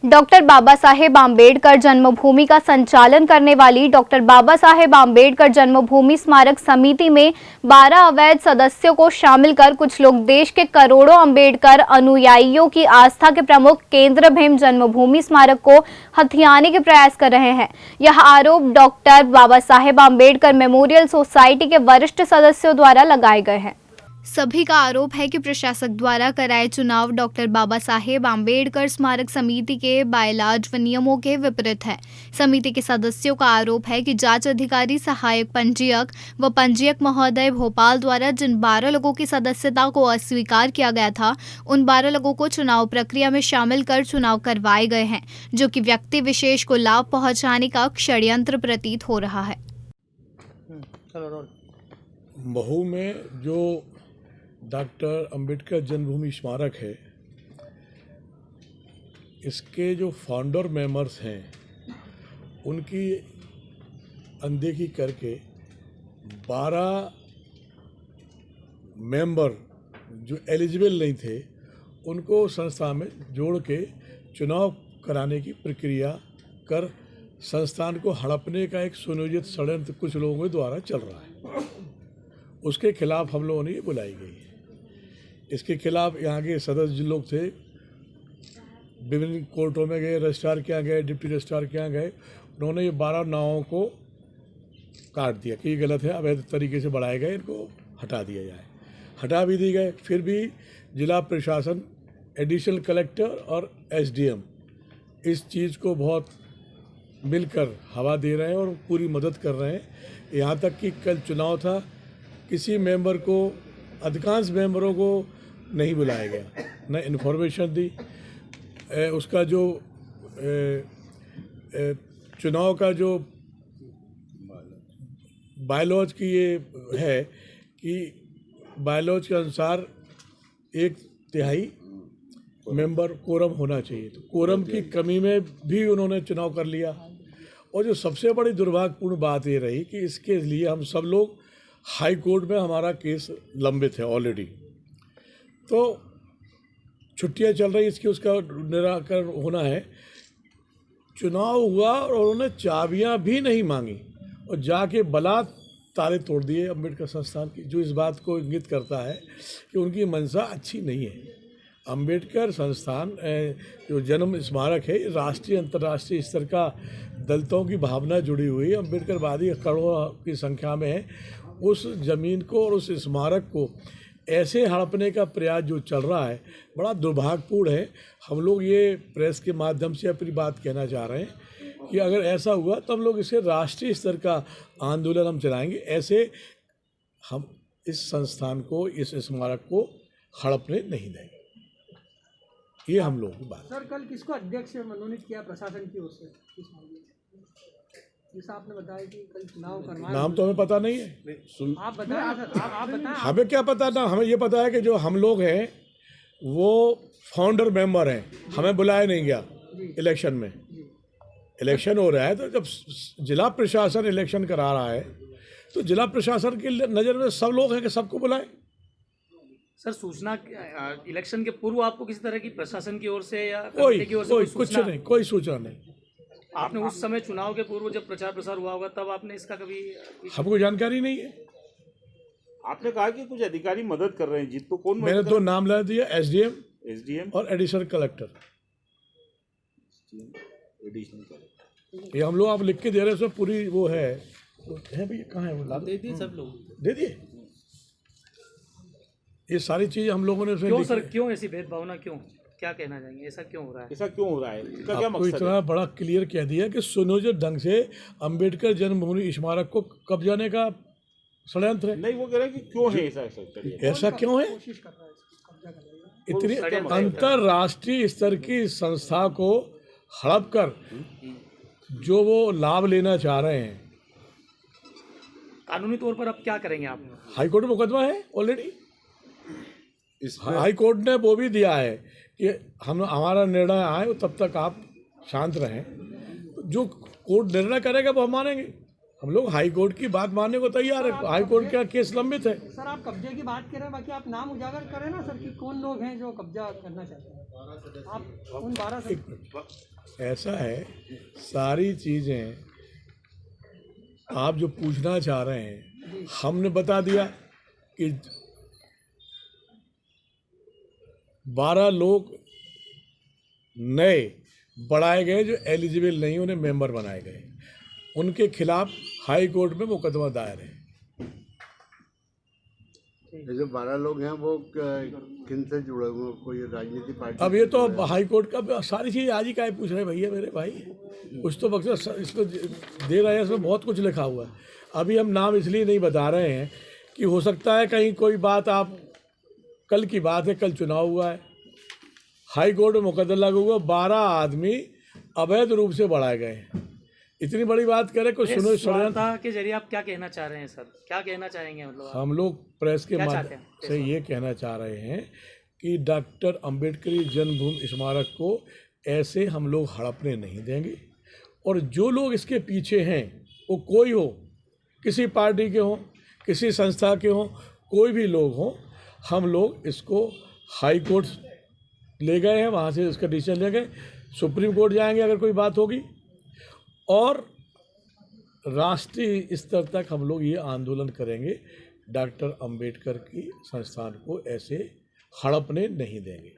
Doctor Baba Saheb Ambedkar जन्मभूमि का संचालन करने वाली डॉक्टर बाबा साहेब आम्बेडकर जन्मभूमि स्मारक समिति में 12 अवैध सदस्यों को शामिल कर कुछ लोग देश के करोड़ों आम्बेडकर अनुयायियों की आस्था के प्रमुख केंद्र भीम जन्मभूमि स्मारक को हथियाने के प्रयास कर रहे हैं। यह आरोप doctor Baba Saheb Ambedkar memorial society के वरिष्ठ सदस्यों द्वारा लगाए गए हैं। सभी का आरोप है कि प्रशासक द्वारा कराए चुनाव डॉक्टर बाबा साहेब आम्बेडकर स्मारक समिति के बायलॉज व नियमों के विपरीत है। समिति के सदस्यों का आरोप है कि जांच अधिकारी, सहायक पंजीयक व पंजीयक महोदय भोपाल द्वारा जिन 12 लोगों की सदस्यता को अस्वीकार किया गया था, उन 12 लोगों को चुनाव प्रक्रिया में शामिल कर चुनाव करवाए गए हैं, जो कि व्यक्ति विशेष को लाभ पहुँचाने का षड्यंत्र प्रतीत हो रहा है। महू में जो डॉक्टर अंबेडकर जन्मभूमि स्मारक है, इसके जो फाउंडर मेंबर्स हैं उनकी अनदेखी करके 12 मेंबर जो एलिजिबल नहीं थे उनको संस्था में जोड़ के चुनाव कराने की प्रक्रिया कर संस्थान को हड़पने का एक सुनियोजित षड्यंत्र कुछ लोगों के द्वारा चल रहा है। उसके खिलाफ हम लोगों ने ये बुलाई गई है। इसके खिलाफ यहाँ के सदस्य जो लोग थे विभिन्न कोर्टों में गए, रजिस्ट्रार के यहाँ गए, डिप्टी रजिस्ट्रार के यहाँ गए, उन्होंने ये 12 नावों को काट दिया कि ये गलत है, अवैध तरीके से बढ़ाए गए, इनको हटा दिया जाए। हटा भी दी गए, फिर भी जिला प्रशासन, एडिशनल कलेक्टर और एसडीएम इस चीज़ को बहुत मिलकर हवा दे रहे हैं और पूरी मदद कर रहे हैं। यहाँ तक कि कल चुनाव था, किसी मेंबर को, अधिकांश मेंबरों को नहीं बुलाया गया, न इन्फॉर्मेशन दी। उसका जो चुनाव का जो बायलॉज की ये है कि बायलॉज के अनुसार 1/3 मेंबर कोरम होना चाहिए, तो कोरम की कमी में भी उन्होंने चुनाव कर लिया। और जो सबसे बड़ी दुर्भाग्यपूर्ण बात ये रही कि इसके लिए हम सब लोग हाई कोर्ट में, हमारा केस लंबित है ऑलरेडी, तो छुट्टियां चल रही, इसकी उसका निराकरण होना है। चुनाव हुआ और उन्होंने चाबियां भी नहीं मांगी और जाके बलात् ताले तोड़ दिए अंबेडकर संस्थान की, जो इस बात को इंगित करता है कि उनकी मंशा अच्छी नहीं है। अंबेडकर संस्थान जो जन्म स्मारक है, राष्ट्रीय अंतर्राष्ट्रीय स्तर का दलितों की भावना जुड़ी हुई है, अंबेडकरवादी करोड़ों की संख्या में है। उस ज़मीन को और उस स्मारक को ऐसे हड़पने का प्रयास जो चल रहा है, बड़ा दुर्भाग्यपूर्ण है। हम लोग ये प्रेस के माध्यम से अपनी बात कहना चाह रहे हैं कि अगर ऐसा हुआ तो हम लोग इसे राष्ट्रीय स्तर का आंदोलन हम चलाएंगे। ऐसे हम इस संस्थान को, इस स्मारक को हड़पने नहीं देंगे। ये हम लोगों की बात। सर, कल किसको अध्यक्ष मनोनीत किया प्रशासन की ओर से इस मामले में? जैसा आपने बताया कि कल चुनाव करवाया, नाम तो हमें पता नहीं है। आप बताएं सर, आप बताएं। हमें क्या पता ना, हमें ये पता है कि जो हम लोग हैं वो फाउंडर मेंबर हैं, हमें बुलाया नहीं गया इलेक्शन में। इलेक्शन हो रहा है तो जब जिला प्रशासन इलेक्शन करा रहा है तो जिला प्रशासन की नज़र में सब लोग हैं कि सबको बुलाएं। सर, सूचना इलेक्शन के पूर्व आपको किसी तरह की प्रशासन की ओर से या कोई कुछ नहीं, कोई सूचना नहीं। आपने उस समय चुनाव के पूर्व जब प्रचार प्रसार हुआ होगा तब आपने इसका कभी? हमको जानकारी नहीं है। आपने कहा कि कुछ अधिकारी मदद कर रहे हैं, जीत तो कौन? मैंने 2 नाम ला दिया, एसडीएम और एडिशनल कलेक्टर। ये हम लोग आप लिख के दे रहे हैं, उसमें पूरी वो है भैया, कहाँ है वो? दे दिए सब लोग, दे दिए। ये सारी चीज़ हम लोगों ने उसमें क्यों सर, क्यों ऐसी भेदभावना, क्यों, क्या कहना चाहेंगे, ऐसा क्यों हो रहा है? ऐसा क्यों हो रहा है? इसका क्या आपको मकसद इतना है? बड़ा क्लियर कह दिया कि सुनियोजित ढंग से अंबेडकर जन्मभूमि स्मारक को कब्जाने का षड्यंत्र है। नहीं, वो कह रहे हैं कि क्यों है ऐसा क्यों है? इतनी अंतर्राष्ट्रीय स्तर की संस्था को हड़प कर जो वो लाभ लेना चाह रहे हैं। कानूनी तौर पर अब क्या करेंगे आप? हाई कोर्ट में मुकदमा है ऑलरेडी। हाई कोर्ट ने वो भी दिया है कि हमारा निर्णय आए तब तक आप शांत रहें। जो कोर्ट निर्णय करेगा वो हम मानेंगे। हम लोग हाई कोर्ट की बात मानने को तैयार है। हाई कोर्ट का केस लंबित है। सर, आप कब्जे की बात कर रहे हैं, बाकी आप नाम उजागर करें ना सर कि कौन लोग हैं जो कब्जा करना चाहते हैं। आप उन 12 एक मिनट, ऐसा है, सारी चीज़ें आप जो पूछना चाह रहे हैं हमने बता दिया कि 12 लोग नए बढ़ाए गए जो एलिजिबल नहीं, उन्हें मेंबर बनाए गए, उनके खिलाफ हाई कोर्ट में मुकदमा दायर है। ये जो 12 लोग हैं वो किन से जुड़े हुए हैं? कोई राजनीतिक पार्टी? अब ये तो अब हाई कोर्ट का सारी चीज़ आज ही का पूछ रहे हैं भैया मेरे भाई, कुछ तो बक्सा इसको दे रहे हैं, इसमें बहुत कुछ लिखा हुआ है। अभी हम नाम इसलिए नहीं बता रहे हैं कि हो सकता है कहीं कोई बात, आप कल की बात है, कल चुनाव हुआ है, हाई कोर्ट में मुकदमा लागू हुआ, 12 आदमी अवैध रूप से बढ़ाए गए हैं। इतनी बड़ी बात करे कोई सुनो, वार्ता के जरिए आप क्या कहना चाह रहे हैं सर, क्या कहना चाहेंगे? मतलब हम लोग प्रेस के क्या माध्यम चाहते हैं? से ये कहना चाह रहे हैं कि डॉक्टर अंबेडकर जन्मभूमि स्मारक को ऐसे हम लोग हड़पने नहीं देंगे, और जो लोग इसके पीछे हैं वो कोई हो, किसी पार्टी के हों, किसी संस्था के हों, कोई भी लोग हों, हम लोग इसको हाई कोर्ट ले गए हैं, वहाँ से इसका डिसीजन ले गए, सुप्रीम कोर्ट जाएंगे अगर कोई बात होगी, और राष्ट्रीय स्तर तक हम लोग ये आंदोलन करेंगे, डॉक्टर अंबेडकर की संस्थान को ऐसे हड़पने नहीं देंगे।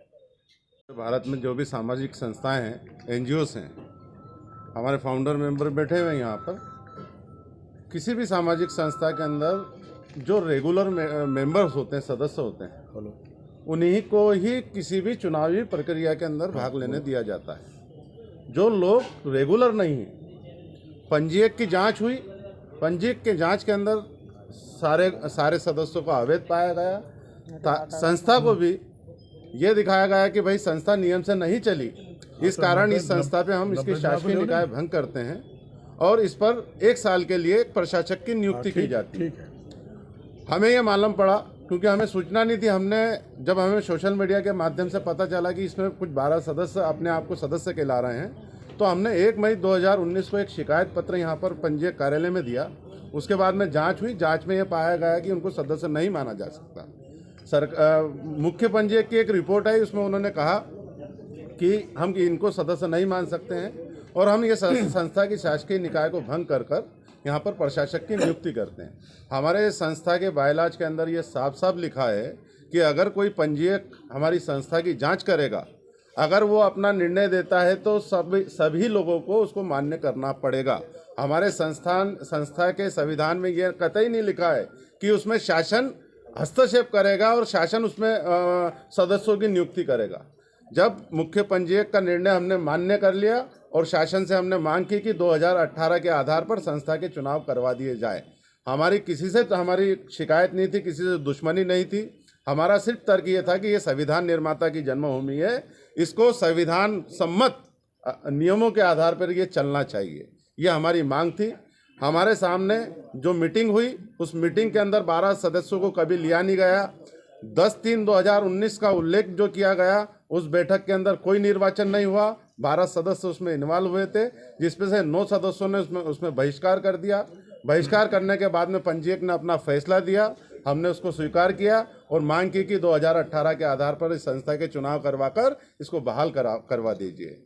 भारत में जो भी सामाजिक संस्थाएं हैं, एनजीओस हैं, हमारे फाउंडर मेंबर बैठे हुए हैं यहाँ पर। किसी भी सामाजिक संस्था के अंदर जो रेगुलर मेंबर्स होते हैं, सदस्य होते हैं, उन्हीं को ही किसी भी चुनावी प्रक्रिया के अंदर भाग लेने दिया जाता है। जो लोग रेगुलर नहीं हैं, पंजीयक की जांच हुई, पंजीयक के जांच के अंदर सारे सदस्यों को अवैध पाया गया। संस्था को भी ये दिखाया गया कि भाई संस्था नियम से नहीं चली, इस कारण इस संस्था पे हम इसकी शासकीय निकाय भंग करते हैं और इस पर 1 साल के लिए एक प्रशासक की नियुक्ति की जाती है। हमें ये मालूम पड़ा क्योंकि हमें सूचना नहीं थी। जब हमें सोशल मीडिया के माध्यम से पता चला कि इसमें कुछ 12 सदस्य अपने आप को सदस्य कहला रहे हैं, तो हमने 1 मई 2019 को एक शिकायत पत्र यहाँ पर पंजीयक कार्यालय में दिया। उसके बाद में जांच हुई, जांच में यह पाया गया कि उनको सदस्य नहीं माना जा सकता। मुख्य पंजीयक की एक रिपोर्ट आई, उसमें उन्होंने कहा कि हम इनको सदस्य नहीं मान सकते हैं और हम ये संस्था की शासकीय निकाय को भंग कर यहाँ पर प्रशासक की नियुक्ति करते हैं। हमारे संस्था के बायलॉज के अंदर ये साफ साफ लिखा है कि अगर कोई पंजीयक हमारी संस्था की जांच करेगा, अगर वो अपना निर्णय देता है तो सभी लोगों को उसको मान्य करना पड़ेगा। हमारे संस्था के संविधान में ये कतई नहीं लिखा है कि उसमें शासन हस्तक्षेप करेगा और शासन उसमें सदस्यों की नियुक्ति करेगा। जब मुख्य पंजीयक का निर्णय हमने मान्य कर लिया और शासन से हमने मांग की कि 2018 के आधार पर संस्था के चुनाव करवा दिए जाए। हमारी किसी से तो हमारी शिकायत नहीं थी, किसी से दुश्मनी नहीं थी। हमारा सिर्फ तर्क ये था कि ये संविधान निर्माता की जन्मभूमि है, इसको संविधान सम्मत नियमों के आधार पर ये चलना चाहिए, ये हमारी मांग थी। हमारे सामने जो मीटिंग हुई, उस मीटिंग के अंदर 12 सदस्यों को कभी लिया नहीं गया। 10/3/2019 का उल्लेख जो किया गया, उस बैठक के अंदर कोई निर्वाचन नहीं हुआ। 12 सदस्य उसमें इन्वॉल्व हुए थे, जिसमें से 9 सदस्यों ने उसमें बहिष्कार कर दिया। बहिष्कार करने के बाद में पंजीयक ने अपना फैसला दिया, हमने उसको स्वीकार किया और मांग की कि 2018 के आधार पर इस संस्था के चुनाव करवाकर इसको बहाल करवा दीजिए।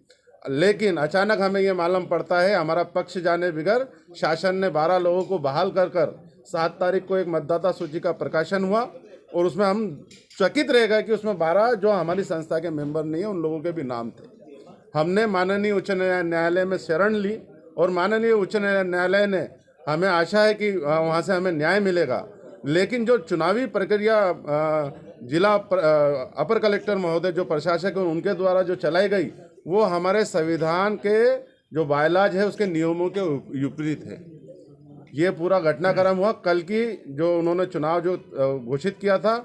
लेकिन अचानक हमें ये मालूम पड़ता है, हमारा पक्ष जाने बगैर शासन ने 12 लोगों को बहाल कर 7 तारीख को एक मतदाता सूची का प्रकाशन हुआ और उसमें हम चकित रह गए कि उसमें 12 जो हमारी संस्था के मेंबर नहीं है, उन लोगों के भी नाम थे। हमने माननीय उच्च न्यायालय में शरण ली और माननीय उच्च न्यायालय ने, हमें आशा है कि वहाँ से हमें न्याय मिलेगा। लेकिन जो चुनावी प्रक्रिया जिला अपर कलेक्टर महोदय जो प्रशासक हैं उनके द्वारा जो चलाई गई, वो हमारे संविधान के जो बायलॉज है उसके नियमों के विपरीत है। ये पूरा घटनाक्रम हुआ। कल की जो उन्होंने चुनाव जो घोषित किया था,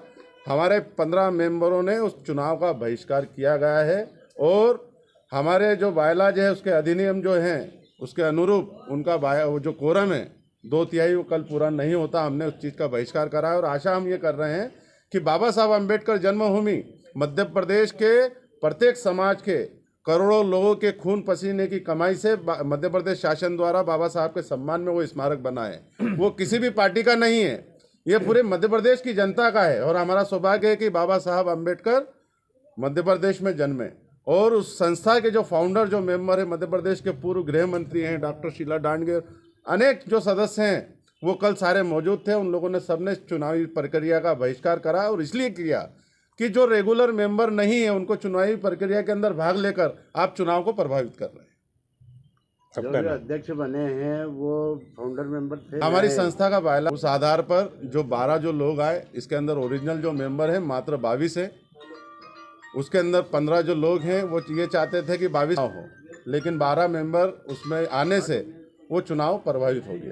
हमारे 15 मेंबरों ने उस चुनाव का बहिष्कार किया गया है और हमारे जो बायलॉज है उसके अधिनियम जो हैं उसके अनुरूप उनका जो कोरम है 2/3 वो कल पूरा नहीं होता। हमने उस चीज़ का बहिष्कार करा है और आशा हम ये कर रहे हैं कि बाबा साहब अम्बेडकर जन्मभूमि मध्य प्रदेश के प्रत्येक समाज के करोड़ों लोगों के खून पसीने की कमाई से मध्य प्रदेश शासन द्वारा बाबा साहब के सम्मान में वो स्मारक बना है। वो किसी भी पार्टी का नहीं है, ये पूरे मध्य प्रदेश की जनता का है और हमारा सौभाग्य है कि बाबा साहब अम्बेडकर मध्य प्रदेश में जन्मे। और उस संस्था के जो फाउंडर जो मेंबर है, मध्य प्रदेश के पूर्व गृह मंत्री हैं डॉक्टर शीला डांडगे, अनेक जो सदस्य हैं वो कल सारे मौजूद थे। उन लोगों ने सबने चुनावी प्रक्रिया का बहिष्कार करा और इसलिए किया कि जो रेगुलर मेंबर नहीं है उनको चुनावी प्रक्रिया के अंदर भाग लेकर आप चुनाव को प्रभावित कर रहे हैं। जो अध्यक्ष बने हैं वो फाउंडर मेंबर थे। हमारी संस्था का बायला उस आधार पर जो 12 जो लोग आए, इसके अंदर ओरिजिनल जो मेंबर है मात्र 22 है। उसके अंदर 15 जो लोग हैं वो ये चाहते थे कि 22 हो, लेकिन 12 मेंबर उसमें आने से वो चुनाव प्रभावित हो गया।